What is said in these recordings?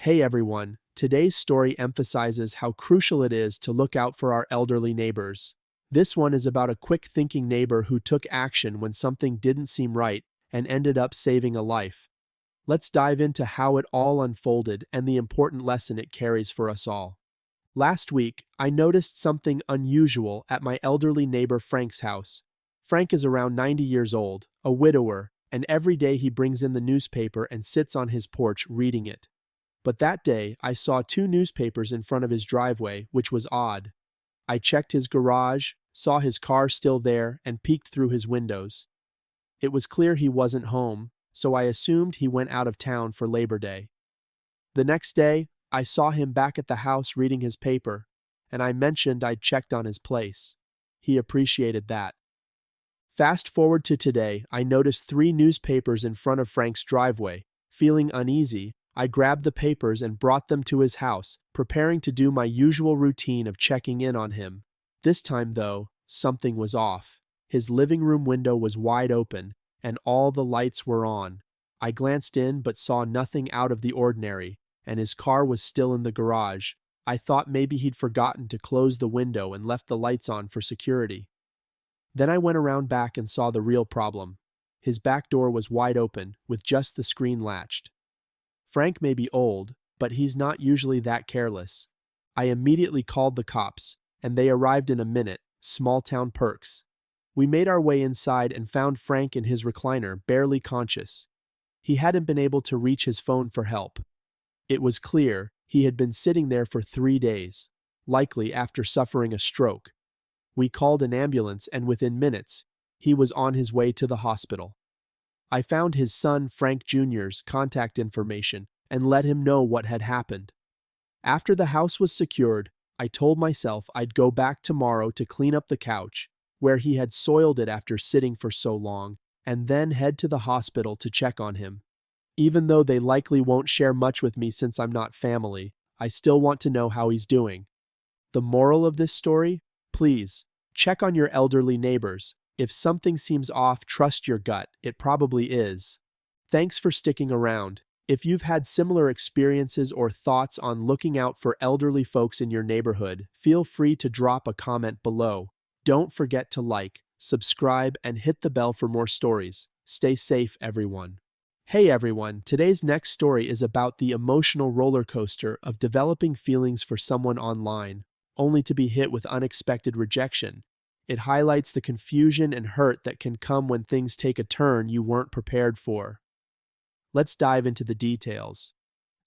Hey everyone, today's story emphasizes how crucial it is to look out for our elderly neighbors. This one is about a quick-thinking neighbor who took action when something didn't seem right and ended up saving a life. Let's dive into how it all unfolded and the important lesson it carries for us all. Last week, I noticed something unusual at my elderly neighbor Frank's house. Frank is around 90 years old, a widower, and every day he brings in the newspaper and sits on his porch reading it. But that day, I saw two newspapers in front of his driveway, which was odd. I checked his garage, saw his car still there, and peeked through his windows. It was clear he wasn't home, so I assumed he went out of town for Labor Day. The next day, I saw him back at the house reading his paper, and I mentioned I'd checked on his place. He appreciated that. Fast forward to today, I noticed three newspapers in front of Frank's driveway. Feeling uneasy, I grabbed the papers and brought them to his house, preparing to do my usual routine of checking in on him. This time, though, something was off. His living room window was wide open, and all the lights were on. I glanced in but saw nothing out of the ordinary, and his car was still in the garage. I thought maybe he'd forgotten to close the window and left the lights on for security. Then I went around back and saw the real problem. His back door was wide open, with just the screen latched. Frank may be old, but he's not usually that careless. I immediately called the cops, and they arrived in a minute, small-town perks. We made our way inside and found Frank in his recliner, barely conscious. He hadn't been able to reach his phone for help. It was clear he had been sitting there for 3 days, likely after suffering a stroke. We called an ambulance, and within minutes, he was on his way to the hospital. I found his son Frank Jr.'s contact information and let him know what had happened. After the house was secured, I told myself I'd go back tomorrow to clean up the couch, where he had soiled it after sitting for so long, and then head to the hospital to check on him. Even though they likely won't share much with me since I'm not family, I still want to know how he's doing. The moral of this story? Please, check on your elderly neighbors. If something seems off, trust your gut. It probably is. Thanks for sticking around. If you've had similar experiences or thoughts on looking out for elderly folks in your neighborhood, feel free to drop a comment below. Don't forget to like, subscribe, and hit the bell for more stories. Stay safe, everyone. Hey everyone, today's next story is about the emotional roller coaster of developing feelings for someone online, only to be hit with unexpected rejection. It highlights the confusion and hurt that can come when things take a turn you weren't prepared for. Let's dive into the details.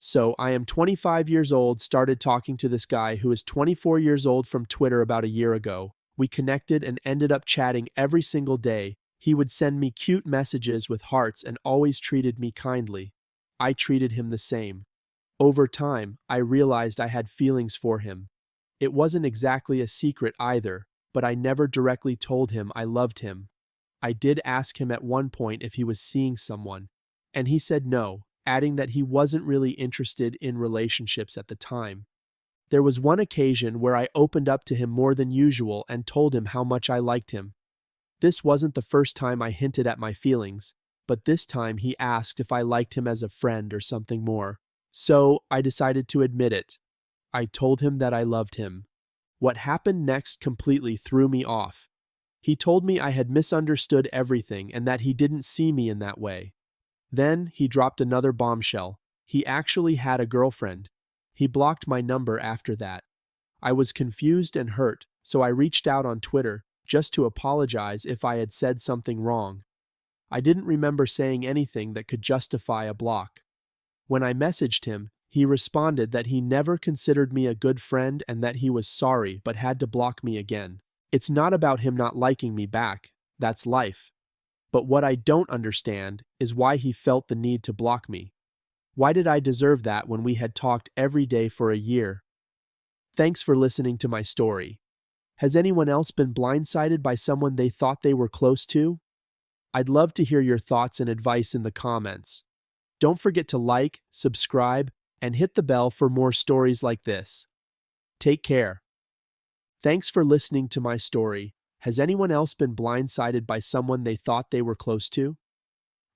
So, I am 25 years old, started talking to this guy who is 24 years old from Twitter about a year ago. We connected and ended up chatting every single day. He would send me cute messages with hearts and always treated me kindly. I treated him the same. Over time, I realized I had feelings for him. It wasn't exactly a secret either, but I never directly told him I loved him. I did ask him at one point if he was seeing someone, and he said no, adding that he wasn't really interested in relationships at the time. There was one occasion where I opened up to him more than usual and told him how much I liked him. This wasn't the first time I hinted at my feelings, but this time he asked if I liked him as a friend or something more. So I decided to admit it. I told him that I loved him. What happened next completely threw me off. He told me I had misunderstood everything and that he didn't see me in that way. Then he dropped another bombshell. He actually had a girlfriend. He blocked my number after that. I was confused and hurt, so I reached out on Twitter just to apologize if I had said something wrong. I didn't remember saying anything that could justify a block. When I messaged him, he responded that he never considered me a good friend and that he was sorry but had to block me again. It's not about him not liking me back. That's life. But what I don't understand is why he felt the need to block me. Why did I deserve that when we had talked every day for a year? Thanks for listening to my story. Has anyone else been blindsided by someone they thought they were close to? I'd love to hear your thoughts and advice in the comments. Don't forget to like, subscribe, and hit the bell for more stories like this. Take care. Thanks for listening to my story. Has anyone else been blindsided by someone they thought they were close to?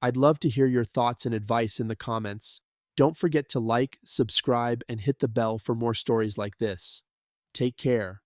I'd love to hear your thoughts and advice in the comments. Don't forget to like, subscribe, and hit the bell for more stories like this. Take care.